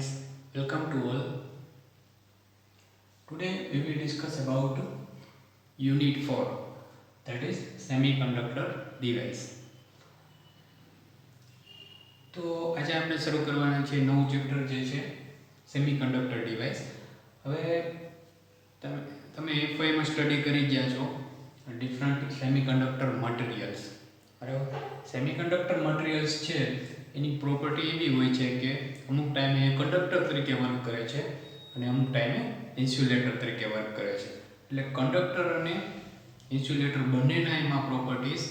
friends, welcome to all. Today we will discuss about unit 4, that is semiconductor device. તો આજે આપણે શરૂ કરવાના છે નવું ચેપ્ટર જે છે સેમિકન્ડક્ટર ડિવાઇસ. હવે તમે FY માં સ્ટડી કરી ગયા છો ડિફરન્ટ સેમિકન્ડક્ટર મટીરિયલ્સ. બરાબર, સેમિકન્ડક્ટર મટીરિયલ્સ છે એની પ્રોપર્ટી એવી હોય છે કે અમુક ટાઈમે કંડક્ટર તરીકે વર્ક કરે છે અને અમુક ટાઈમે ઇન્સ્યુલેટર તરીકે વર્ક કરે છે. એટલે કંડક્ટર અને ઇન્સ્યુલેટર બંનેના એમાં પ્રોપર્ટીઝ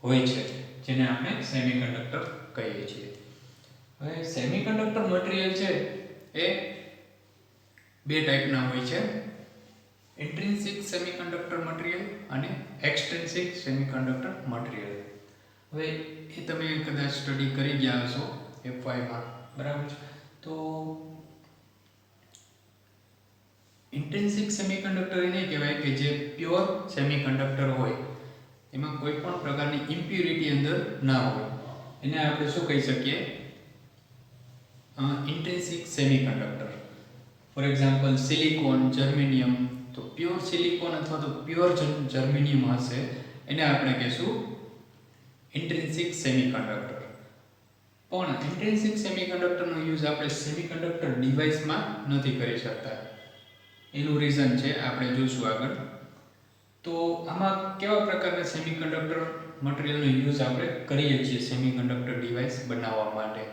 હોય છે જેને આપણે સેમિકન્ડક્ટર કહીએ છીએ. હવે સેમિકન્ડક્ટર મટીરિયલ છે એ બે ટાઈપના હોય છે, ઇન્ટ્રિન્સિક સેમિકન્ડક્ટર મટીરિયલ અને એક્સટ્રિન્સિક સેમિકન્ડક્ટર મટીરિયલ. હવે એ તમે કદાચ સ્ટડી કરી ગયા હશો FY માં, બરાબર છે. તો ઇન્ટ્રિન્સિક સેમિકન્ડક્ટર એને કહેવાય કે જે પ્યોર સેમિકન્ડક્ટર હોય, એમાં કોઈ પણ પ્રકારની ઇમ્પ્યુરિટી અંદર ના હોય, એને આપણે શું કહી શકીએ, intrinsic semiconductor. For example silicon, germanium. તો પ્યોર સિલિકોન અથવા તો પ્યોર જર્મેનિયમ હશે એને આપણે કહીશું ઇન્ટ્રિન્સિક સેમિકન્ડક્ટર. પણ ઇન્ટ્રિન્સિક સેમિકન્ડક્ટરનો યુઝ આપણે સેમિકન્ડક્ટર ડિવાઇસમાં નથી કરી શકતા. એનું રીઝન છે આપણે જોશું આગળ. તો આમાં કેવા પ્રકારના સેમિકન્ડક્ટર મટીરિયલનો યુઝ આપણે કરીએ છીએ સેમિકન્ડક્ટર ડિવાઇસ બનાવવા માટે?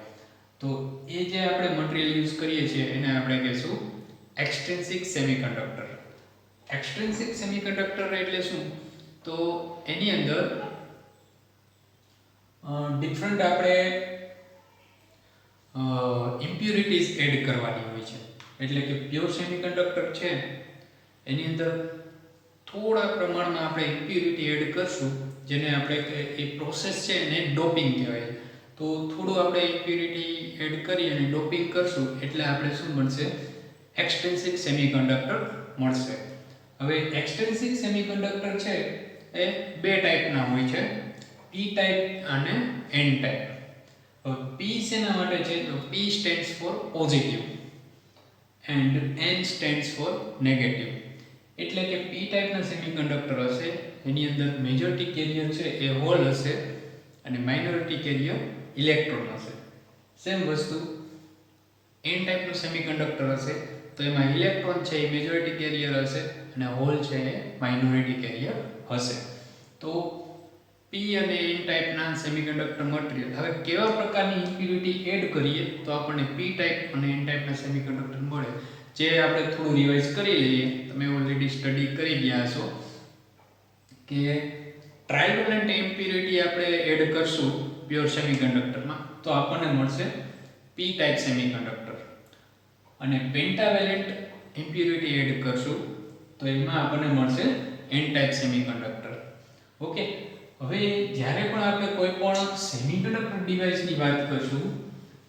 તો એ જે આપણે મટીરિયલ યુઝ કરીએ છીએ એને આપણે કહીશું એક્સટ્રિન્સિક સેમિકન્ડક્ટર. એક્સટ્રિન્સિક સેમિકન્ડક્ટર એટલે શું? તો એની અંદર ડિફરન્ટ આપણે ઇમ્પ્યુરિટીઝ એડ કરવાની હોય છે. એટલે કે પ્યોર સેમિકન્ડક્ટર છે એની અંદર થોડા પ્રમાણમાં આપણે ઇમ્પ્યુરિટી એડ કરશું, જેને આપણે એ પ્રોસેસ છે એને ડોપિંગ કહેવાય. તો થોડું આપણે ઇમ્પ્યુરિટી એડ કરી અને ડોપિંગ કરશું એટલે આપણે શું મળશે? એક્સટ્રિન્સિક સેમિકન્ડક્ટર મળશે. હવે એક્સટ્રિન્સિક સેમિકન્ડક્ટર છે એ બે ટાઈપના હોય છે, P ટાઈપ અને N ટાઈપ. હવે P શેના માટે છે? તો P stands for positive and N stands for negative. એટલે કે P ટાઈપના સેમિકન્ડક્ટર હશે એની અંદર મેજોરિટી કેરિયર છે એ હોલ હશે અને માઇનોરિટી કેરિયર ઇલેક્ટ્રોન હશે. સેમ વસ્તુ N ટાઈપનું સેમિકન્ડક્ટર હશે તો એમાં ઇલેક્ટ્રોન છે એ મેજોરિટી કેરિયર હશે અને હોલ છે એ માઇનોરિટી કેરિયર હશે. તો P અને N ટાઈપના સેમિકન્ડક્ટર મટીરિયલ, હવે કેવા પ્રકારની ઇમ્પ્યુરિટી એડ કરીએ તો આપણને P ટાઈપ અને N ટાઈપના સેમિકન્ડક્ટર મળે, જે આપણે થોડું રિવાઇઝ કરી લઈએ. તમે ઓલરેડી સ્ટડી કરી ગયા છો કે ટ્રાઇવેલન્ટ ઇમ્પ્યુરિટી આપણે એડ કરશું પ્યોર સેમિકન્ડક્ટરમાં તો આપણને મળશે P ટાઈપ સેમિકન્ડક્ટર, અને પેન્ટાવેલેન્ટ ઇમ્પ્યુરિટી એડ કરશું તો એમાં આપણને મળશે N ટાઈપ સેમિકન્ડક્ટર. ઓકે, હવે જ્યારે પણ આપણે કોઈ પણ સેમિકન્ડક્ટર ડિવાઇસની વાત કરશું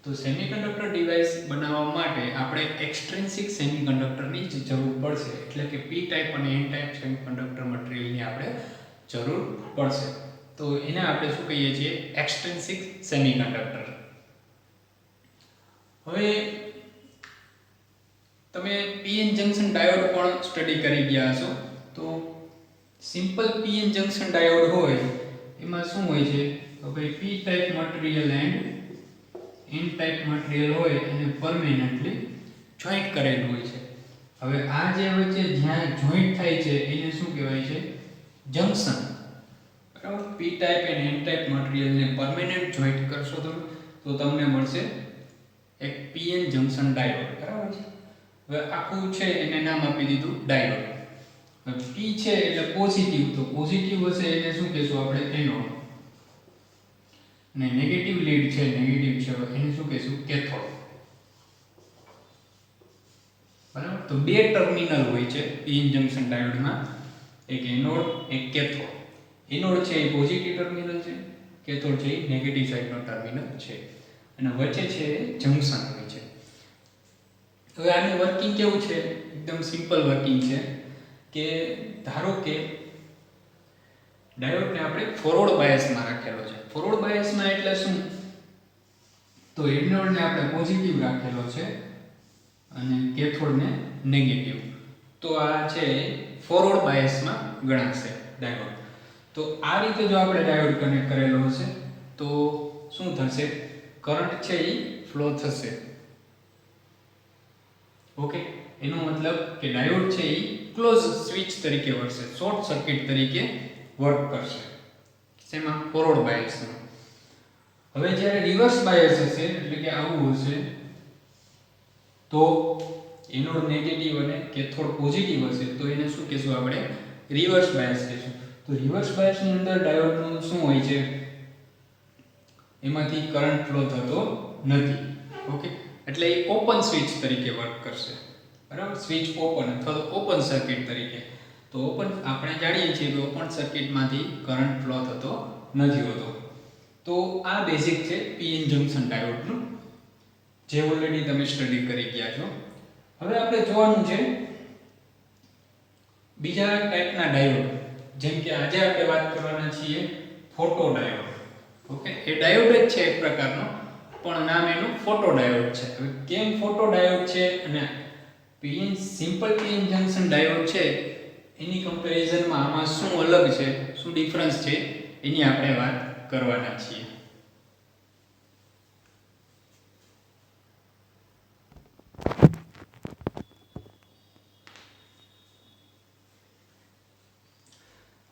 તો સેમિકન્ડક્ટર ડિવાઇસ બનાવવા માટે આપણે એક્સટ્રિન્સિક સેમિકન્ડક્ટરની જ જરૂર પડશે. એટલે કે P ટાઈપ અને N ટાઈપ સેમિકન્ડક્ટર મટીરિયલની આપણે જરૂર પડશે. તો એને આપણે શું કહીએ છીએ? એક્સટ્રિન્સિક સેમિકન્ડક્ટર. હવે તમે PN જંક્શન ડાયોડ પણ સ્ટડી કરી ગયા હશો. તો સિમ્પલ PN જંક્શન ડાયોડ હોય એમાં શું હોય છે? તો ભાઈ P type material and N type material હોય એને પરમેનન્ટલી જોઈન્ટ કરેલું હોય છે. હવે આ જે વચ્ચે જ્યાં જોઈન્ટ થાય છે એને શું કહેવાય છે? જંક્શન. બરાબર, P ટાઈપ અને N ટાઈપ મટીરિયલને પરમેનન્ટ જોઈન્ટ કરશો તો તમને મળશે એક PN જંક્શન ડાયોડ. બરાબર છે. હવે આખું છે એને નામ આપી દીધું ડાયોડ. P છે એટલે પોઝિટિવ, તો પોઝિટિવ હશે એને શું કહેશું આપણે? એનોડ. અને નેગેટિવ લીડ છે, નેગેટિવ છે એને શું કહેશું? કેથોડ. બરાબર, તો બે ટર્મિનલ હોય છે PN જંક્શન ડાયોડમાં, એક એનોડ એક કેથોડ. એનોડ છે એ પોઝિટિવ ટર્મિનલ છે, કેથોડ છે એ નેગેટિવ સાઈડનો ટર્મિનલ છે, અને વચ્ચે છે એ જંક્શન હોય છે. હવે આનું વર્કિંગ કેવું છે? એકદમ સિમ્પલ વર્કિંગ છે કે ધારો કે ડાયોડને આપણે ફોરવર્ડ બાયસમાં રાખેલો છે. ફોરવર્ડ બાયસમાં એટલે શું? તો એનોડને આપણે પોઝિટિવ રાખેલો છે અને કેથોડને નેગેટિવ. તો આ છે ફોરવર્ડ બાયસમાં ગણાશે ડાયોડ. તો આ રીતે જો આપણે ડાયોડ કનેક્ટ કરેલો હશે તો શું થશે? કરંટ છે એ ફ્લો થશે. ઓકે, એનો મતલબ કે ડાયોડ છે એ ક્લોઝ સ્વિચ તરીકે વર્તશે, શોર્ટ સર્કિટ તરીકે વર્ક કરશે. શેમાં? ફોરવર્ડ બાયસમાં. હવે જ્યારે રિવર્સ બાયસ હશે એટલે કે આવું હશે તો એનોડ નેગેટિવ અને કેથોડ પોઝિટિવ હશે તો એને શું કહેશું આપણે? રિવર્સ બાયસ કહેશું. તો રિવર્સ બાયસની અંદર ડાયોડનું શું હોય છે? એમાંથી કરંટ ફ્લો થતો નથી. ઓકે, એટલે એ ઓપન સ્વિચ તરીકે વર્ક કરશે. બરાબર, સ્વિચ ઓપન અથવા તો ઓપન સર્કિટ તરીકે. તો ઓપન આપણે જાણીએ છીએ કે ઓપન સર્કિટમાંથી કરંટ ફ્લો થતો નથી હોતો. તો આ બેઝિક છે પીએન જંકશન ડાયોડનું, જે ઓલરેડી તમે સ્ટડી કરી ગયા છો. હવે આપણે જોવાનું છે બીજા ટાઈપના ડાયોડ, જેમ કે આજે આપણે વાત કરવાના છીએ ફોટો ડાયોડ. ઓકે, એ ડાયોડ જ છે એક પ્રકારનો, પણ નામ એનું ફોટો ડાયોડ છે. હવે કેમ ફોટો ડાયોડ છે અને PN simple PN junction diode છે એની કમ્પેરિઝનમાં આમાં શું અલગ છે, શું ડિફરન્સ છે, એની આપણે વાત કરવાના છીએ.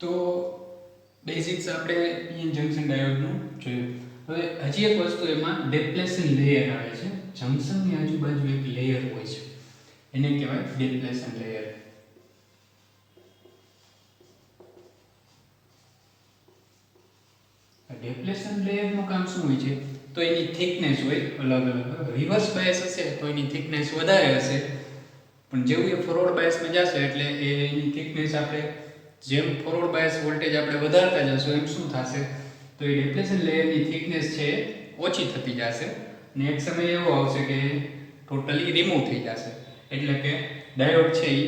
તો બેઝિક્સ આપણે પીએન જંકશન ડાયોડનું જોયું. હવે હજી એક વસ્તુ એમાં ડેપ્લેશન લેયર આવે છે. જંકશનની આજુબાજુ એક લેયર હોય છે, એને કહેવાય ડેપ્લેશન લેયર. ડેપ્લેશન લેયરનું કામ શું હોય છે? તો એની થિકનેસ હોય અલગ અલગ. રિવર્સ બાયસ હશે તો એની થિકનેસ વધારે હશે, પણ જેવું એ ફોરવર્ડ બાયસમાં જશે એટલે એની થિકનેસ આપણે જેમ ફોરવર્ડ બાયસ વોલ્ટેજ આપણે વધારતા જશું એમ શું થશે? તો એ ડેપ્લેશન લેયરની થિકનેસ છે ઓછી થતી જશે અને એક સમય એવો આવશે કે ટોટલી રિમૂવ થઈ જશે. એટલે કે ડાયોડ છે એ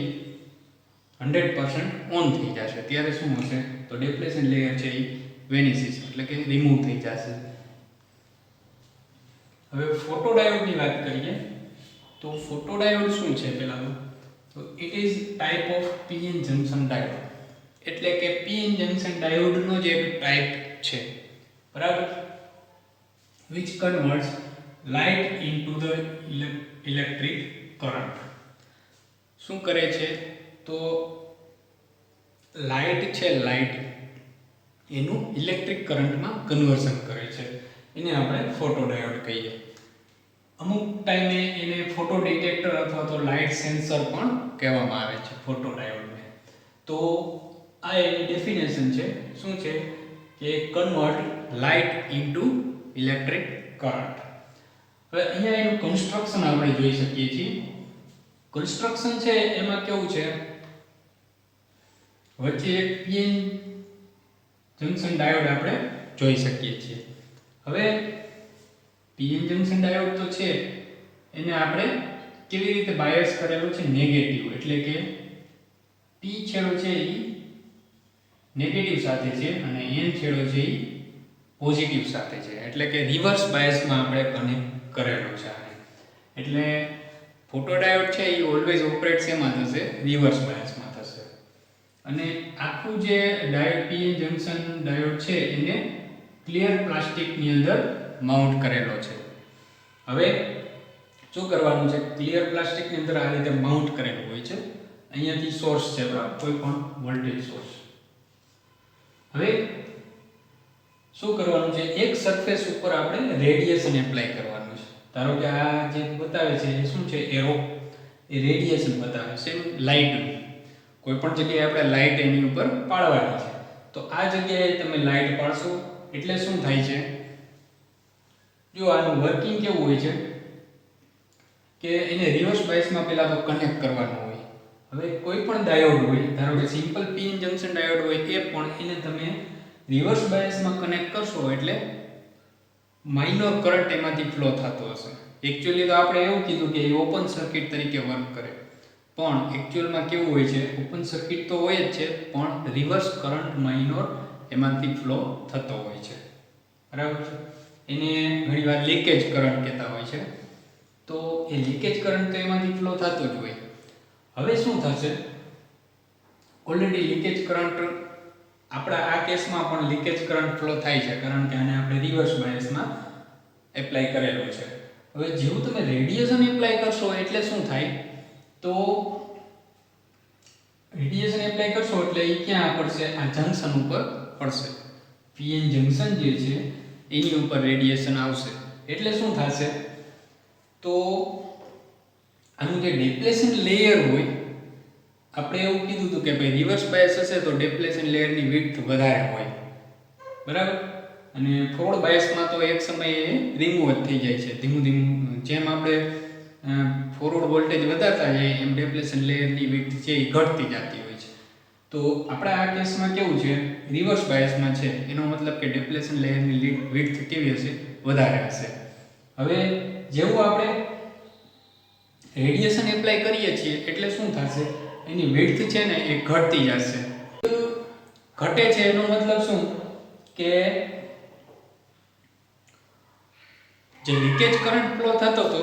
100% ઓન થઈ જશે. ત્યારે શું હશે? તો ડેપ્લેશન લેયર છે એ વેનિસિસ એટલે કે રિમૂવ થઈ જશે. હવે ફોટો ડાયોડની વાત કરીએ તો ફોટો ડાયોડ શું છે? પહેલા તો it is type of PN junction diode. એટલે કે પીએન જંકશન ડાયોડનો જ એક ટાઈપ છે, બરાબર, which converts light into the electric current. શું કરે છે? તો લાઇટ છે, લાઇટ એનું ઇલેક્ટ્રિક કરંટમાં કન્વર્ઝન કરે છે. એને આપણે ફોટો ડાયોડ કહીએ. અમુક ટાઈમે એને ફોટો ડિટેક્ટર અથવા તો લાઇટ સેન્સર પણ કહેવામાં આવે છે ફોટો ડાયોડને. તો આ એની ડેફિનેશન છે. શું છે? કે convert light into electric current. હવે અહીંયા એનું કન્સ્ટ્રક્શન આપણે જોઈ શકીએ છીએ. કન્સ્ટ્રક્શન છે એમાં કેવું છે? વચ્ચે એક પીએન જંકશન ડાયોડ આપણે જોઈ શકીએ છીએ. હવે પીએન જંકશન ડાયોડ તો છે, એને આપણે કેવી રીતે બાયસ કરેલું છે? નેગેટિવ. એટલે કે પી છેડો છે એ નેગેટિવ સાથે છે અને એન છેડો છે એ પોઝિટિવ સાથે છે. એટલે કે રિવર્સ બાયસમાં આપણે કનેક્ટ કરેલો છે આને. એટલે ફોટો ડાયોડ છે એ ઓલવેઝ ઓપરેટ શેમાં થશે? રિવર્સ બાયસમાં થશે. અને આખું જે ડાયોડ પીએન જંકશન ડાયોડ છે એને ક્લિયર પ્લાસ્ટિકની અંદર માઉન્ટ કરેલો છે. હવે શું કરવાનું છે? ક્લિયર પ્લાસ્ટિકની અંદર આ રીતે માઉન્ટ કરેલું હોય છે. અહીંયાથી સોર્સ છે, બરાબર, કોઈ પણ વોલ્ટેજ સોર્સ. હવે શું કરવાનું છે? એક સરફેસ ઉપર આપણે રેડિયેશન એપ્લાય કરવાનું છે. ધારો કે આ જે બતાવે છે એ શું છે? એરો. એ રેડિયેશન બતાવે છે લાઇટનું. કોઈ પણ જગ્યાએ આપણે લાઇટ એની ઉપર પાડવાની છે. તો આ જગ્યાએ તમે લાઇટ પાડશો એટલે શું થાય છે? જો આનું વર્કિંગ કેવું હોય છે કે એને રિવર્સ બાયસમાં પહેલા તો કનેક્ટ કરવાનું હોય. હવે કોઈ પણ ડાયોડ હોય, ધારો કે સિમ્પલ પીએન જંકશન ડાયોડ હોય એ પણ એને તમે રિવર્સ બાયસમાં કનેક્ટ કરશો એટલે માઇનોર કરંટ એમાંથી ફ્લો થતો હશે. એકચ્યુઅલી તો આપણે એવું કીધું કે એ ઓપન સર્કિટ તરીકે વર્ક કરે, પણ એકચ્યુઅલમાં કેવું હોય છે? ઓપન સર્કિટ તો હોય જ છે, પણ રિવર્સ કરંટ માઇનોર એમાંથી ફ્લો થતો હોય છે, બરાબર છે. એને ઘણીવાર લીકેજ કરંટ કહેતા હોય છે. તો એ લીકેજ કરંટ તો એમાંથી ફ્લો થતો જ હોય. હવે શું થશે, ઓલરેડી લીકેજ કરંટ આપણા આ કેસમાં પણ લીકેજ કરંટ ફ્લો થાય છે, કારણ કે આને આપણે રિવર્સ બાયસમાં એપ્લાય કરેલું છે. હવે જેવું તમે રેડિયેશન એપ્લાય કરશો એટલે શું થાય, તો રેડિયેશન એપ્લાય કરશો એટલે એ ક્યાં પડશે, આ જંકશન ઉપર પડશે. પીએન જંકશન જે છે એની ઉપર રેડિયેશન આવશે. એટલે શું થશે, તો આનું જે ડિપ્લેશન લેયર હોય, આપણે એવું કીધું હતું કે ભાઈ રિવર્સ બાયસ હશે તો ડિપ્લેશન લેયરની વિડ્થ વધારે હોય, બરાબર. અને ફોરવર્ડ બાયસમાં તો એક સમયે રિમૂવ જ થઈ જાય છે ધીમું ધીમું. જેમ આપણે ફોરવર્ડ વોલ્ટેજ વધારતા જઈએ એમ ડિપ્લેશન લેયરની વિડ્થ છે એ ઘટતી જતી હોય છે. તો આપણા આ કેસમાં કેવું છે, રિવર્સ બાયસમાં છે, એનો મતલબ કે ડિપ્લેશન લેયરની વિડ્થ કેવી હશે, વધારે હશે. હવે જેવું આપણે રેડિયેશન એપ્લાય કરીએ છીએ એટલે શું થશે, એની વિડ્થ છે ને એ ઘટતી જશે. ઘટે છે એનો મતલબ શું, કે જે લીકેજ કરંટ ફ્લો થતો હતો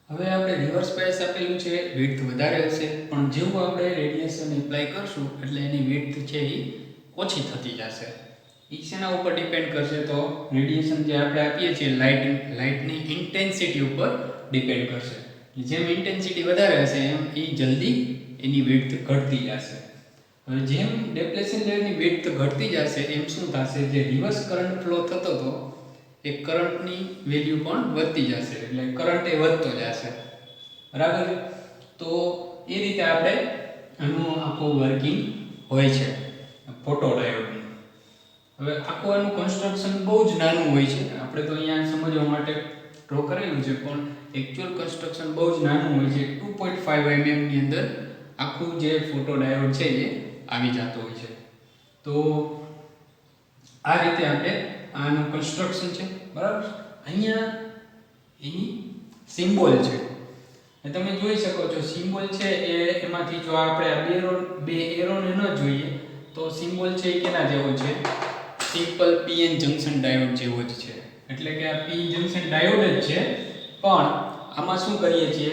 હવે આપણે રિવર્સ બાયસ આપેલું છે, વિડ્થ વધારે હશે, પણ જેવું આપણે રેડિયેશન એપ્લાય કરશું એટલે એની વિડ્થ છે એ ઓછી થતી જશે. એ શેના ઉપર ડિપેન્ડ કરશે, તો રેડિયેશન જે આપણે આપીએ છીએ લાઇટની ઇન્ટેન્સિટી ઉપર ડિપેન્ડ કરશે. જેમ ઇન્ટેન્સિટી વધારે હશે એમ એ જલ્દી એની વિડ્થ ઘટતી જશે. હવે જેમ ડિપ્લેશન લેયરની વિડ્થ ઘટતી જશે એમ શું થશે, જે રિવર્સ કરંટ ફ્લો થતો હતો એ કરંટની વેલ્યુ પણ વધતી જશે, એટલે કરંટ એ વધતો જશે, બરાબર. તો એ રીતે આપણે આનું આખું વર્કિંગ હોય છે ફોટોડાયોડનું. હવે આખું આનું કન્સ્ટ્રક્શન બહુ જ નાનું હોય છે, આપણે તો અહીંયા સમજવા માટે ડ્રો કરેલું છે, પણ એકચ્યુઅલ કન્સ્ટ્રક્શન બહુ જ નાનું હોય છે. 2.5 mm ની અંદર આખું જે ફોટોડાયોડ છે એ આવી જતો હોય છે. તો આ રીતે આપણે આનું કન્સ્ટ્રક્શન છે, બરાબર. અહીંયા એની સિમ્બોલ છે, તમે જોઈ શકો છો. સિમ્બોલ છે એ એમાંથી જો આપણે આ બે એરોને ન જોઈએ તો સિમ્બોલ છે એ કેના જેવો છે, સિમ્પલ પીએન જંકશન ડાયોડ જેવો જ છે. એટલે કે આ પીએન જંકશન ડાયોડ જ છે, પણ આમાં શું કરીએ છીએ,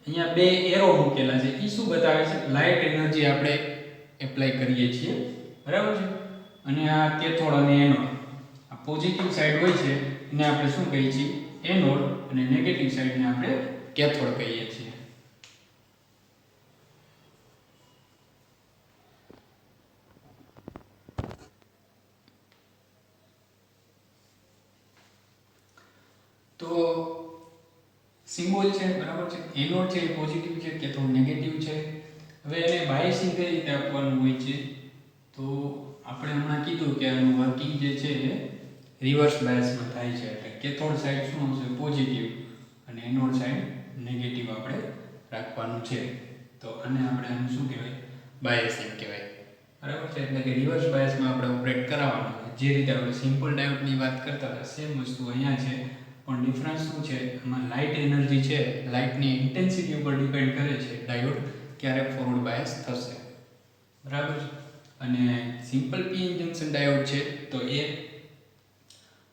અહીંયા બે એરો મૂકેલા છે. એ શું બતાવે છે, લાઇટ એનર્જી આપણે એપ્લાય કરીએ છીએ, બરાબર છે. અને આ કેથોડ અને એનોડ, આ પોઝિટિવ સાઈડ હોય છે એને આપણે શું કહીએ છીએ, એનોડ, અને નેગેટિવ સાઈડને આપણે કેથોડ કહીએ છીએ. તો સિમ્બોલ છે, બરાબર છે. એનોડ છે એ પોઝિટિવ છે, કેથોડ નેગેટિવ છે. હવે એને બાયસિંગ કઈ રીતે આપવાનું હોય છે, તો આપણે હમણાં કીધું કે આનું વર્કિંગ જે છે એ રિવર્સ બાયસમાં થાય છે. એટલે કેથોડ સાઈડ શું હશે, પોઝિટિવ, અને એનોડ સાઈડ નેગેટિવ આપણે રાખવાનું છે. તો આને આપણે શું કહેવાય, બાયસિંગ કહેવાય, બરાબર છે. એટલે કે રિવર્સ બાયસમાં આપણે ઓપરેટ કરાવવાનું. જે રીતે આપણે સિમ્પલ ડાયોડની વાત કરતા હતા સેમ વસ્તુ અહીંયા છે, પણ ડિફરન્સ શું છે, આમાં લાઇટ એનર્જી છે, લાઇટની ઇન્ટેન્સિટી ઉપર ડિપેન્ડ કરે છે ડાયોડ ક્યારે ફોરવર્ડ બાયસ થશે, બરાબર છે. અને સિમ્પલ પીએન જંકશન ડાયોડ છે તો એ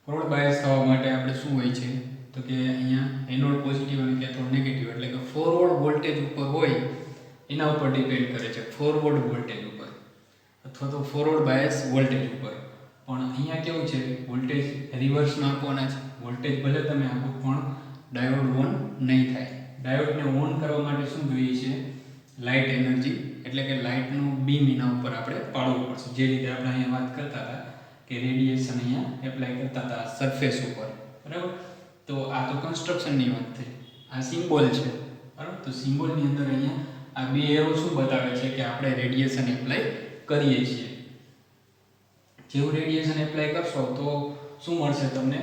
ફોરવર્ડ બાયસ થવા માટે આપણે શું હોય છે, તો કે અહીંયા એનોડ પોઝિટિવ અને કેથોડ નેગેટિવ, એટલે કે ફોરવર્ડ વોલ્ટેજ ઉપર હોય એના ઉપર ડિપેન્ડ કરે છે, ફોરવર્ડ વોલ્ટેજ ઉપર અથવા તો ફોરવર્ડ બાયસ વોલ્ટેજ ઉપર. પણ અહીંયા કેવું છે, વોલ્ટેજ રિવર્સમાં આપવાના છે. વોલ્ટેજ ભલે તમે આપો પણ ડાયોડ ઓન નહીં થાય. ડાયોડને ઓન કરવા માટે શું જોઈએ છે, લાઇટ એનર્જી, એટલે કે લાઇટનું બીમ એના ઉપર આપણે પાડવું પડશે. જે રીતે આપણે અહીંયા વાત કરતા હતા કે રેડિયેશન અહીંયા એપ્લાય કરતા હતા સરફેસ ઉપર, બરાબર. તો આ તો કન્સ્ટ્રક્શનની વાત થઈ, આ સિમ્બોલ છે, બરાબર. તો સિમ્બોલની અંદર અહીંયા આ બે એરો શું બતાવે છે કે આપણે રેડિયેશન એપ્લાય કરીએ છીએ. જેવું રેડિયેશન એપ્લાય કરશો તો શું મળશે તમને,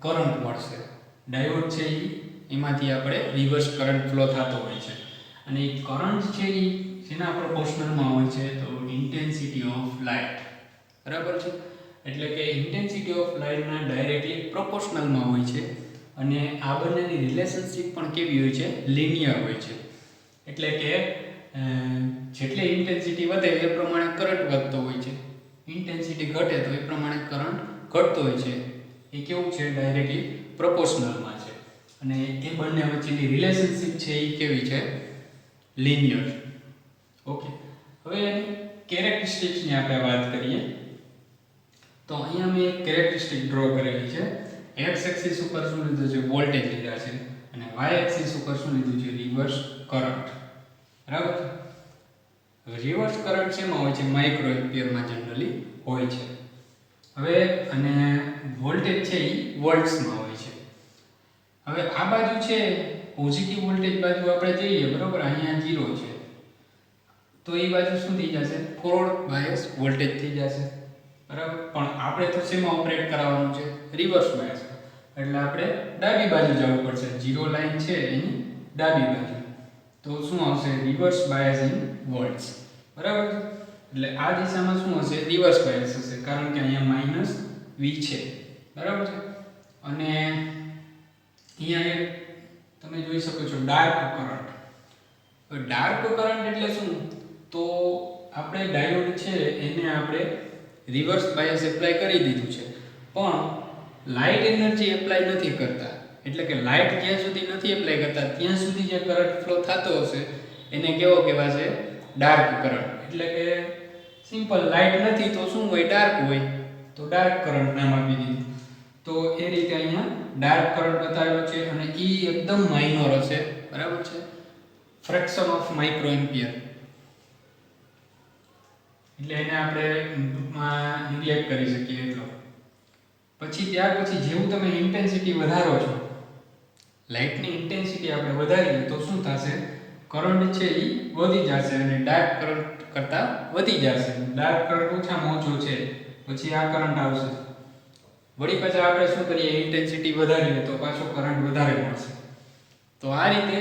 કરંટ મળશે. ડાયોડ છે એમાંથી આપણે રિવર્સ કરંટ ફ્લો થતો હોય છે, અને એ કરંટ છે એ જેના પ્રોપોર્શનલમાં હોય છે, તો ઇન્ટેન્સિટી ઓફ લાઇટ, બરાબર છે. એટલે કે ઇન્ટેન્સિટી ઓફ લાઇટના ડાયરેક્ટલી પ્રોપોર્શનલમાં હોય છે. અને આ બંનેની રિલેશનશિપ પણ કેવી હોય છે? લિનિયર હોય છે. એટલે કે જેટલી ઇન્ટેન્સિટી વધે એ પ્રમાણે કરંટ વધતો હોય છે, ઇન્ટેન્સિટી ઘટે તો એ પ્રમાણે કરંટ ઘટતો હોય છે. એ કેવું છે? ડાયરેક્ટલી પ્રોપોર્શનલમાં છે. અને એ બંને વચ્ચેની રિલેશનશિપ છે એ કેવી છે? લિનિયર. ઓકે, હવે એની કેરેક્ટરિસ્ટિક્સની આપણે વાત કરીએ તો અહીંયા મેં એક કેરેક્ટરિસ્ટિક ડ્રો કરેલી છે. એક્સ એક્સિસ ઉપર શું લીધું છે? વોલ્ટેજ લીધા છે અને વાય એક્સિસ ઉપર શું લીધું છે? Reverse current. બરાબર છે. રિવર્સ કરંટ શેમાં હોય છે? માઇક્રો એમ્પિયરમાં જનરલી હોય છે. હવે અને વોલ્ટેજ છે એ વોલ્ટ્સમાં હોય છે. હવે આ બાજુ છે પોઝિટિવ વોલ્ટેજ બાજુ આપણે જઈએ, બરાબર, અહીંયા 0 છે તો એ બાજુ શું થઈ જશે? ફોરવર્ડ બાયસ વોલ્ટેજ થઈ જશે. બરાબર, પણ આપણે તો શેમાં ઓપરેટ કરાવવાનું છે? Reverse bias. એટલે આપણે ડાબી બાજુ જવું પડશે. 0 લાઈન છે એની ડાબી બાજુ. તો શું આવશે? Reverse bias in volts. બરાબર છે. એટલે આ દિશામાં શું હશે? રિવર્સ બાયસ હશે, કારણ કે અહીંયા માઈનસ V છે. બરાબર છે. અને અહીંયા એક તમે જોઈ શકો છો ડાર્ક કરંટ. ડાર્ક કરંટ એટલે શું? તો આપણે ડાયોડ છે એને આપણે રિવર્સ બાયસ એપ્લાય કરી દીધું છે, પણ લાઇટ એનર્જી એપ્લાય નથી કરતા. એટલે કે લાઇટ જ્યાં સુધી નથી એપ્લાય કરતા ત્યાં સુધી જે કરંટ ફ્લો થતો હશે એને કેવો કહેવાશે? Dark current. એટલે કે સિમ્પલ, લાઇટ નથી તો શું હોય? ડાર્ક હોય, તો ડાર્ક કરંટ નામ આપી દીધું. તો એ રીતે અહીંયા ડાર્ક કરંટ બતાવેલો છે અને એ એકદમ માઇનોર હશે. બરાબર છે. Fraction of micro ampere. એટલે એને આપણે ટૂંકમાં નિગ્લેક્ટ કરી શકીએ એટલો. પછી ત્યાર પછી જેવું તમે ઇન્ટેન્સિટી વધારો છો, લાઇટની ઇન્ટેન્સિટી આપણે વધારીએ તો શું થશે? કરંટ છે એ વધી જશે અને ડાર્ક કરંટ કરતાં વધી જશે. ડાર્ક કરંટ ઓછામાં ઓછો છે, પછી આ કરંટ આવશે. વળી પાછા આપણે શું કરીએ? ઇન્ટેન્સિટી વધારીએ તો પાછો કરંટ વધારે મળશે. તો આ રીતે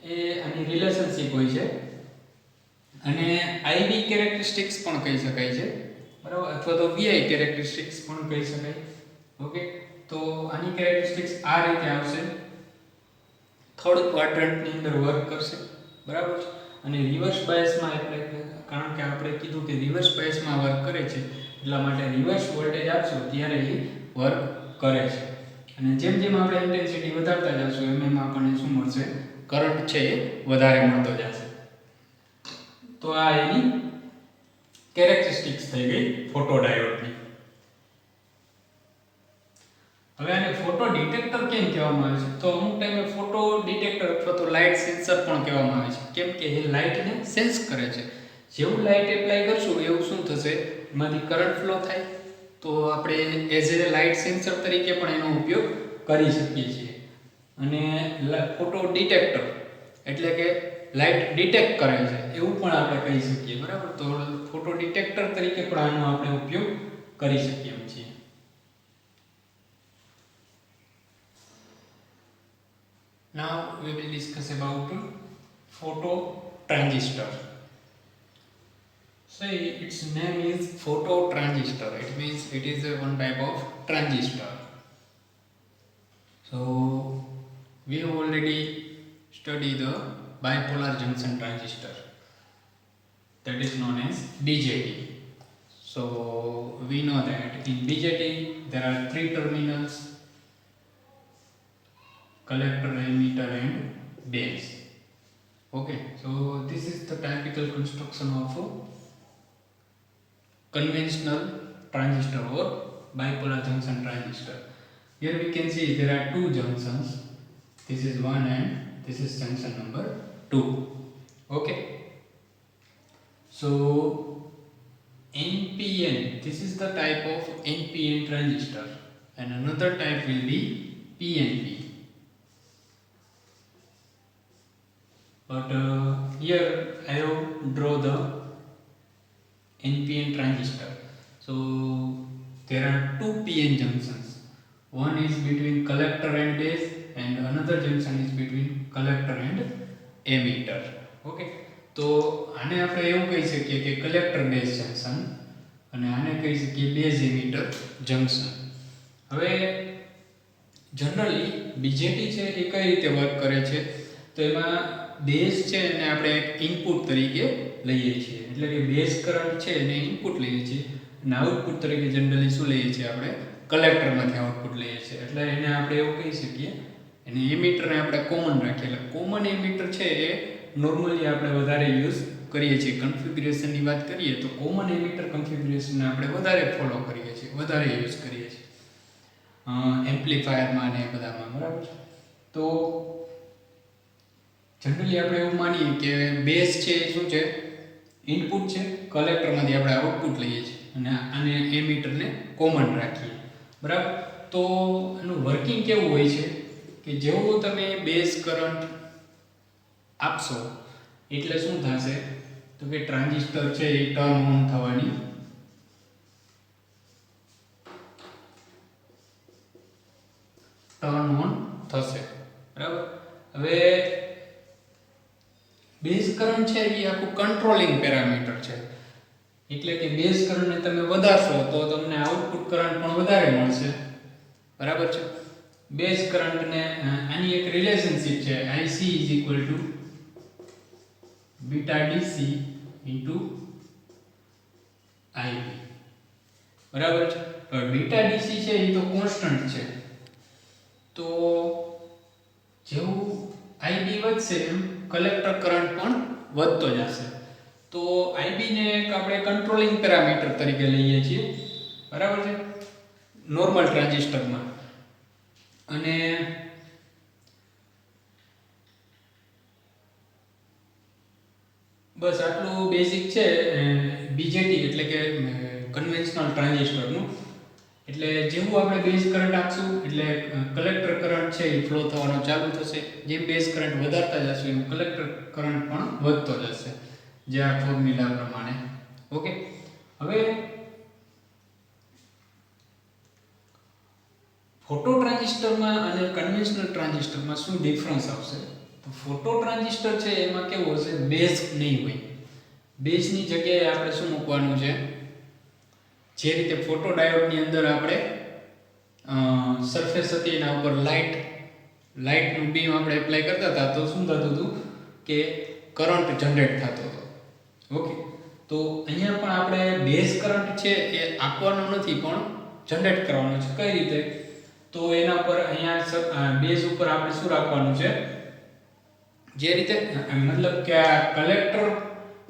એ આની રિલેશનશિપ હોય છે. અને IV કેરેક્ટરિસ્ટિક્સ પણ કહી શકાય છે, બરાબર, અથવા તો VI કેરેક્ટરિસ્ટિક્સ પણ કહી શકાય. ઓકે, તો આની કેરેક્ટરિસ્ટિક્સ આ રીતે આવશે. થર્ડ ક્વાડ્રન્ટની અંદર વર્ક કરશે. બરાબર છે. અને રિવર્સ બાયસમાં એટલે કારણ કે આપણે કીધું કે રિવર્સ બાયસમાં વર્ક કરે છે એટલા માટે રિવર્સ વોલ્ટેજ આપશો ત્યારે એ વર્ક કરે છે. અને જેમ જેમ આપણે ઇન્ટેન્સિટી વધારતા જશું એમ એમ આપણને શું મળશે? કરંટ છે એ વધારે મળતો જશે. તો આ એની કેરેક્ટરિસ્ટિક્સ થઈ ગઈ ફોટોડાયોડની. હવે આને ફોટો ડિટેક્ટર કેમ કહેવામાં આવે છે? તો અમુક ટાઈમે ફોટો ડિટેક્ટર અથવા તો લાઇટ સેન્સર પણ કહેવામાં આવે છે, કેમ કે એ લાઇટને સેન્સ કરે છે. જેવું લાઇટ એપ્લાય કરશું એવું શું થશે? એમાંથી કરંટ ફ્લો થાય. તો આપણે એઝ એ લાઇટ સેન્સર તરીકે પણ એનો ઉપયોગ કરી શકીએ છીએ. અને ફોટો ડિટેક્ટર એટલે કે લાઇટ ડિટેક્ટ કરે છે એવું પણ આપણે કહી શકીએ. બરાબર, તો ફોટો ડિટેક્ટર તરીકે પણ આનો આપણે ઉપયોગ કરી શકીએ છીએ. Now we will discuss about photo transistor. So its name is photo transistor. It means it is one type of transistor. So we have already studied the bipolar junction transistor, that is known as BJT. So we know that in BJT there are 3 terminals: collector, emitter and base. Okay, so this is the typical construction of a conventional transistor or bipolar junction transistor. Here we can see there are 2 junctions. This is 1 and this is junction number 2. Okay, so NPN, this is the type of NPN transistor, and another type will be PNP. But here I have draw the NPN transistor. So there are 2 PN junctions. One is between collector and base, and another junction is between collector and emitter. Okay, તો આને આપણે એવું કહી શકીએ કે collector base junction અને આને કહી શકીએ બેઝ એમિટર જંકશન. હવે જનરલી બીજેટી છે એ કઈ રીતે વર્ક કરે છે, તો એમાં બેઝ છે એને આપણે એક ઇનપુટ તરીકે લઈએ છીએ, એટલે કે બેઝ કરંટ છે એને ઇનપુટ લઈએ છીએ અને આઉટપુટ તરીકે જનરલી શું લઈએ છીએ આપણે કલેક્ટરમાંથી આઉટપુટ લઈએ છીએ. એટલે એને આપણે એવું કહી શકીએ, એને એમીટરને આપણે કોમન રાખીએ. એટલે કોમન એમીટર છે એ નોર્મલી આપણે વધારે યુઝ કરીએ છીએ. કન્ફિગ્યુરેશનની વાત કરીએ તો કોમન એમીટર કન્ફિગ્યુરેશનને આપણે વધારે ફોલો કરીએ છીએ, વધારે યુઝ કરીએ છીએ એમ્પ્લીફાયરમાં ને બધામાં, બરાબર છે. તો જનરલી આપણે એવું માનીએ કે બેઝ છે એ શું છે, ઇનપુટ છે, કલેક્ટરમાંથી આપણે આઉટપુટ લઈએ છીએ અને આને એમીટરને કોમન રાખીએ, બરાબર. તો એનું વર્કિંગ કેવું હોય છે કે જેવું તમે બેઝ કરંટ આપશો એટલે શું થશે, તો કે ટ્રાન્ઝિસ્ટર છે એ ટર્ન ઓન થવાની ટર્ન ઓન થશે, બરાબર. હવે બેઝ કરંટ છે એ આખું કંટ્રોલિંગ પેરામીટર છે, એટલે કે બેઝ કરંટને તમે વધારશો તો તમને આઉટપુટ કરંટ પણ વધારે મળશે, બરાબર છે. બેઝ કરંટને આની એક રિલેશનશિપ છે, IC beta DC into IB, બરાબર છે. હવે બીટા DC છે એ તો કોન્સ્ટન્ટ છે, તો જેવું IB વધશે એમ કલેક્ટર કરંટ પણ વધતો જશે. તો IB ને એક આપણે કંટ્રોલિંગ પેરામીટર તરીકે લઈએ છીએ, બરાબર છે, નોર્મલ ટ્રાન્ઝિસ્ટરમાં. અને બસ આટલું બેઝિક છે બીજેટી એટલે કે કન્વેન્શનલ ટ્રાન્ઝિસ્ટરનું. એટલે જેવું આપણે બેઝ કરંટ આપશું એટલે કલેક્ટર કરંટ છે એ ફ્લો થવાનો ચાલુ થશે. જેમ બેઝ કરંટ વધારતા જશું એમ કલેક્ટર કરંટ પણ વધતો જશે, જે આ ફોર્મ્યુલા પ્રમાણે. ઓકે. હવે ફોટો ટ્રાન્ઝિસ્ટરમાં અને કન્વેન્શનલ ટ્રાન્ઝિસ્ટરમાં શું ડિફરન્સ આવશે, તો ફોટો ટ્રાન્ઝિસ્ટર છે એમાં કેવું હશે, બેઝ નહીં હોય. બેઝની જગ્યાએ આપણે શું મૂકવાનું છે, જે રીતે ફોટો ડાયોડની અંદર આપણે સરફેસ હતી એના ઉપર લાઇટનું બીમ આપણે એપ્લાય કરતા હતા તો શું થતું હતું કે કરંટ જનરેટ થતો હતો. ઓકે. તો અહીંયા પણ આપણે બેઝ કરંટ છે એ આપવાનો નથી પણ જનરેટ કરવાનો છે. કઈ રીતે, તો એના પર અહીંયા બેઝ ઉપર આપણે શું રાખવાનું છે, જે રીતે મતલબ કે આ કલેક્ટર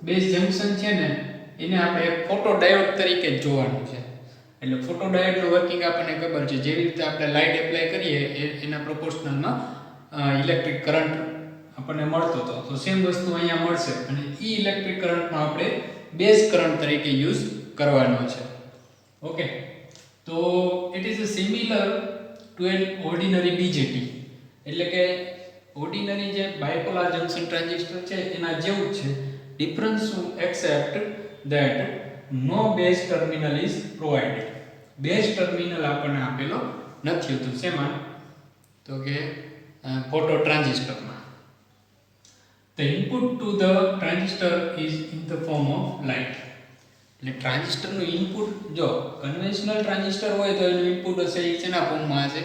બેઝ જંકશન છે ને એને આપણે એક ફોટો ડાયોડ તરીકે જ જોવાનું છે. એટલે ફોટો ડાયોડનું વર્કિંગ આપણને ખબર છે, જેવી રીતે આપણે લાઇટ એપ્લાય કરીએ એના પ્રોપોર્શનલમાં ઇલેક્ટ્રિક કરંટ આપણને મળતો હતો, તો સેમ વસ્તુ અહીંયા મળશે અને ઈ ઇલેક્ટ્રિક કરંટનો આપણે બેઝ કરંટ તરીકે યુઝ કરવાનો છે. ઓકે. તો it is similar to an ordinary BJT, એટલે કે ઓર્ડિનરી જે બાયપોલાર જંકશન ટ્રાન્ઝિસ્ટર છે એના જેવું જ છે. Difference except that no base terminal is provided. Base terminal આપણને આપેલો નથી હોતું. શેમાં, તો કે ફોટો ટ્રાન્ઝિસ્ટરમાં. The input to the transistor is in the form of light. એટલે ટ્રાન્ઝિસ્ટરનું ઇનપુટ, જો કન્વેન્શનલ ટ્રાન્ઝિસ્ટર હોય તો એનું ઇનપુટ હશે એ શેના ફોર્મમાં હશે,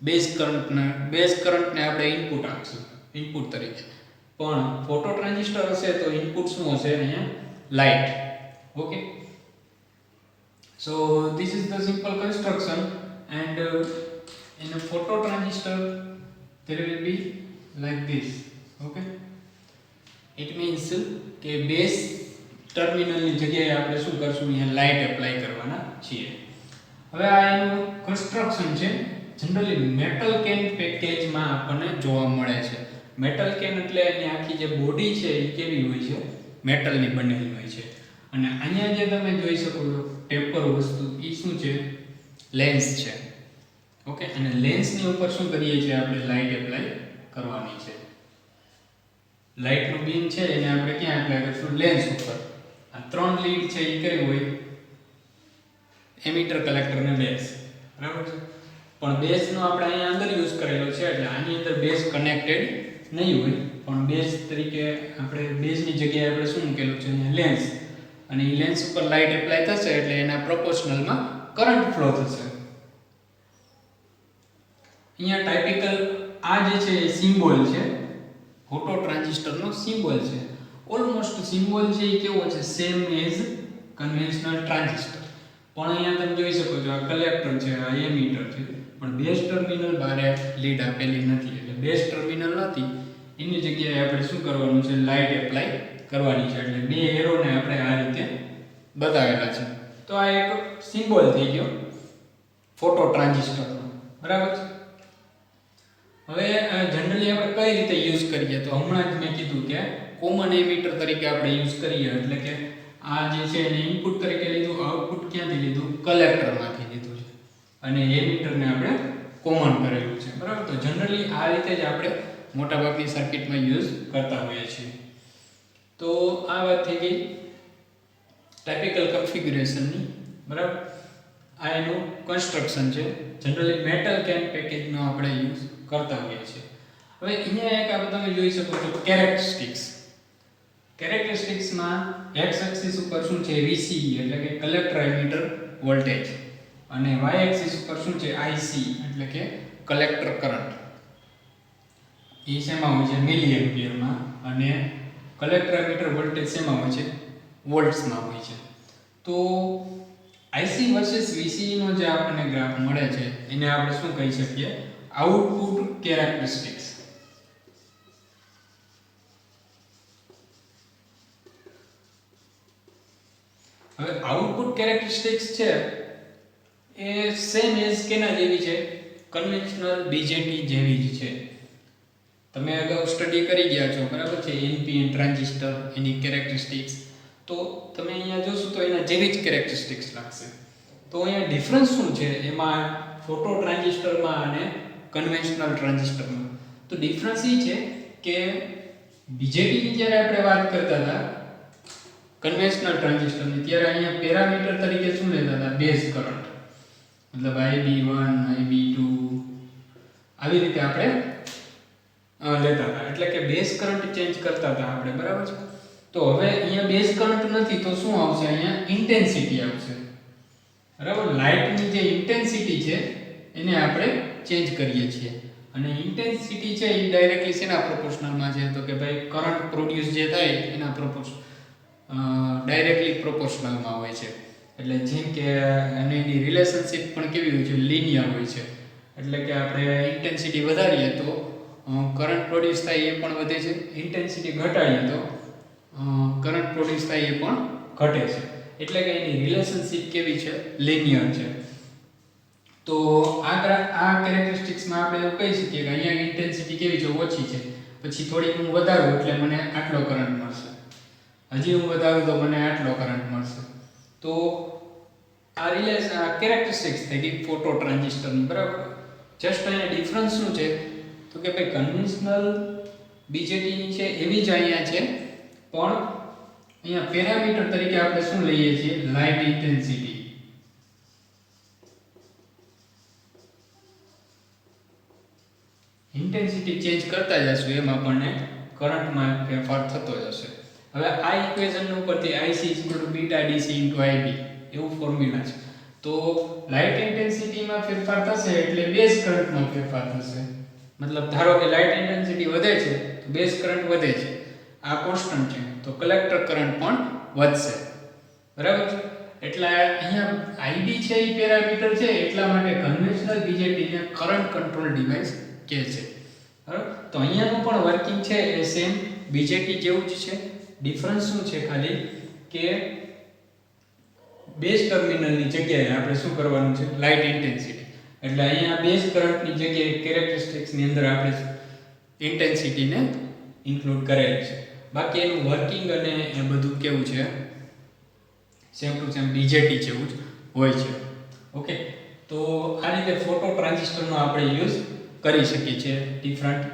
બેઝ કરંટને આપણે ઇનપુટ આપશું ઇનપુટ તરીકે. પણ ફોટો ટ્રાન્ઝિસ્ટર હશે તો ઇનપુટ શું હશે, અહીંયા light. Okay. So this is the simple construction and in a photo transistor there will be like this. Okay. It means કે બેઝ ટર્મિનલની જગ્યાએ આપણે શું કરશું, અહીંયા લાઇટ એપ્લાય કરવાના છીએ. હવે આ એનું કન્સ્ટ્રક્શન છે, જનરલી મેટલ કેન પેકેજમાં આપણને જોવા મળે છે. મેટલ કેન એટલે એની આખી જે બોડી છે એ કેવી હોય છે, મેટલની બનેલી હોય છે. અને અહીંયા જે તમે જોઈ શકો છો ટેપર વસ્તુ એ શું છે, લેન્સ છે. ઓકે. અને લેન્સની ઉપર શું કરીએ છીએ આપણે, લાઇટ એપ્લાય કરવાની છે. લાઇટનું બીમ છે એને આપણે ક્યાં એપ્લાય કરીશું, લેન્સ ઉપર. આ ત્રણ લીડ છે એ કઈ હોય, એમીટર, કલેક્ટર અને બેઝ, બરાબર છે. પણ બેઝનો આપણે અહીંયા અંદર યુઝ કરેલો છે એટલે આની અંદર બેઝ કનેક્ટેડ નહીં હોય, પણ બેઝ તરીકે આપણે બેઝની જગ્યાએ આપણે શું મૂકેલું છે, અહીંયા લેન્સ. અને એ લેન્સ ઉપર લાઇટ એપ્લાય થશે એટલે એના પ્રોપોર્શનલમાં કરંટ ફ્લો થશે. અહીંયા ટાઇપિકલ આ જે છે એ સિમ્બોલ છે, ફોટો ટ્રાન્ઝિસ્ટરનો સિમ્બોલ છે. ઓલમોસ્ટ સિમ્બોલ છે એ કેવો છે, સેમ એઝ કન્વેન્શનલ ટ્રાન્ઝિસ્ટર. પણ અહીંયા તમે જોઈ શકો છો આ કલેક્ટર છે, આ એમીટર છે, પણ બેઝ ટર્મિનલ બારે લીડ આપેલી નથી. એટલે બેઝ ટર્મિનલ નથી એની જગ્યાએ આપણે શું કરવાનું છે, લાઇટ એપ્લાય કરવાની છે. એટલે બે એરોને આપણે આ રીતે બતાવેલા છે. તો આ એક સિમ્બોલ થઈ ગયો ફોટો ટ્રાન્ઝિસ્ટરનો, બરાબર છે. હવે જનરલી આપણે કઈ રીતે યુઝ કરીએ, તો હમણાં જ મેં કીધું કે કોમન એમીટર તરીકે આપણે યુઝ કરીએ. એટલે કે આ જે છે એને ઇનપુટ તરીકે લીધું, આઉટપુટ ક્યાંથી લીધું, કલેક્ટરમાંથી લીધું છે, અને એમીટરને આપણે કોમન કરેલું છે, બરાબર. તો જનરલી આ રીતે જ આપણે મોટાભાગની સર્કિટમાં યુઝ કરતા હોઈએ છીએ. તો આ વાત થઈ ગઈ ટાઇપિકલ કન્ફિગ્યુરેશનની, બરાબર. આ એનું કન્સ્ટ્રક્શન છે. જનરલી મેટલ કેન પેકેજનો આપણે યુઝ કરતા હોઈએ છીએ. હવે અહીંયા એક આ તમે જોઈ શકો છો કેરેક્ટરિસ્ટિક્સ. કેરેક્ટરિસ્ટિક્સમાં x એક્સિસ ઉપર શું છે, VCE એટલે કે કલેક્ટર એમીટર વોલ્ટેજ, અને y એક્સિસ ઉપર શું છે, IC એટલે કે કલેક્ટર કરંટ. એ શેમાં હોય છે, મિલી એમ્પિયરમાં, અને કલેક્ટર એમીટર વોલ્ટેજ શેમાં હોય છે, વોલ્ટ્સમાં હોય છે. તો IC વર્સિસ VCE નો જે આપણને ગ્રાફ મળે છે એને આપણે શું કહી શકીએ, આઉટપુટ કેરેક્ટરિસ્ટિક્સ. હવે આઉટપુટ કેરેક્ટરિસ્ટિક્સ છે એ સેમ એઝ કેના જેવી છે, કન્વેન્શનલ BJT જેવી જ છે. તમે અગાઉ સ્ટડી કરી ગયા છો, બરાબર છે, NPN ટ્રાન્ઝિસ્ટર એની કેરેક્ટરિસ્ટિક્સ. તો તમે અહીંયા જોશો તો એના જેવી જ કેરેક્ટરિસ્ટિક્સ લાગશે. તો અહીંયા ડિફરન્સ શું છે એમાં ફોટો ટ્રાન્ઝિસ્ટરમાં અને કન્વેન્શનલ ટ્રાન્ઝિસ્ટરમાં? તો ડિફરન્સ એ છે કે BJT ની જ્યારે આપણે વાત કરતા હતા કન્વેન્શનલ ટ્રાન્ઝિસ્ટરની, ત્યારે અહીંયા પેરામીટર તરીકે શું લેતા હતા, બેઝ કરંટ. મતલબ IB1 IB2 આવી રીતે આપણે લેતા હતા. એટલે કે બેઝ કરંટ ચેન્જ કરતા હતા આપણે, બરાબર છે. તો હવે અહીંયા બેઝ કરંટ નથી તો શું આવશે, અહીંયા ઇન્ટેન્સિટી આવશે, બરાબર. લાઇટની જે ઇન્ટેન્સિટી છે એને આપણે ચેન્જ કરીએ છીએ, અને ઇન્ટેન્સિટી છે એ ડાયરેક્ટલી શેના પ્રોપોર્શનલમાં છે, તો કે ભાઈ કરંટ પ્રોડ્યુસ જે થાય એના ડાયરેક્ટલી પ્રોપોર્શનલમાં હોય છે. એટલે જેમ કે એની રિલેશનશિપ પણ કેવી હોય છે, લિનિયર હોય છે. એટલે કે આપણે ઇન્ટેન્સિટી વધારીએ તો કરંટ પ્રોડ્યુસ થાય એ પણ વધે છે, ઇન્ટેન્સિટી ઘટાડીએ તો કરંટ પ્રોડ્યુસ થાય એ પણ ઘટે છે. એટલે કે એની રિલેશનશિપ કેવી છે, લિનિયર છે. તો આ કેરેક્ટરિસ્ટિક્સમાં આપણે એવું કહી શકીએ કે અહીંયા ઇન્ટેન્સિટી કેવી છે, ઓછી છે, પછી થોડીક હું વધારું એટલે મને આટલો કરંટ મળશે, હજી હું વધારું તો મને આટલો કરંટ મળશે. તો આ કેરેક્ટરિસ્ટિક્સ થઈ ગઈ ફોટો ટ્રાન્ઝિસ્ટરની, બરાબર. જસ્ટ અહીંયા ડિફરન્સ શું છે, તો કે ભાઈ કન્વેન્શનલ BJT ની છે એવી જ અહીંયા છે, પણ અહીંયા પેરામીટર તરીકે આપણે શું લઈએ છીએ, લાઇટ ઇન્ટેન્સિટી. ઇન્ટેન્સિટી ચેન્જ કરતા જશું એમ આપણને કરંટમાં ફેરફાર થતો જશે. હવે આ ઇક્વેશન ઉપરથી IC β DC * IB એવું ફોર્મ્યુલા છે. તો લાઇટ ઇન્ટેન્સિટીમાં ફેરફાર થશે એટલે બેઝ કરંટમાં ફેરફાર થશે. મતલબ ધારો કે લાઇટ ઇન્ટેન્સિટી વધે છે તો બેઝ કરંટ વધે છે, આ કોન્સ્ટન્ટ છે, તો કલેક્ટર કરંટ પણ વધશે, બરાબર છે. એટલે અહીંયા IB છે એ પેરામીટર છે, એટલા માટે કન્વેન્શનલ BJT ને કરંટ કંટ્રોલ ડિવાઇસ કહે છે, બરાબર. તો અહીંયાનું પણ વર્કિંગ છે એ સેમ BJT જેવું જ છે. ડિફરન્સ શું છે ખાલી કે બેઝ ટર્મિનલની જગ્યાએ આપણે શું કરવાનું છે, લાઇટ ઇન્ટેન્સિટી. એટલે અહીંયા બેઝ કરંટની જગ્યાએ કેરેક્ટરિસ્ટિક્સની અંદર આપણે ઇન્ટેન્સિટીને ઇન્ક્લુડ કરેલી છે. બાકી એનું વર્કિંગ અને એ બધું કેવું છે, સેમ ટુ સેમ BJT જેવું જ હોય છે. ઓકે, તો આ રીતે ફોટો ટ્રાન્ઝિસ્ટરનો આપણે યુઝ કરી શકીએ છીએ. ડિફરન્ટ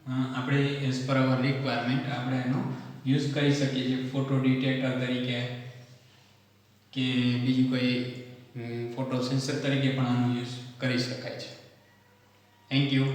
આપણે એઝ પર અવર રિક્વાયરમેન્ટ આપણે એનો યુઝ કરી શકીએ છીએ, ફોટો ડિટેક્ટર તરીકે કે બીજું કોઈ ફોટો સેન્સર તરીકે પણ આનો યુઝ કરી શકાય છે. Thank you.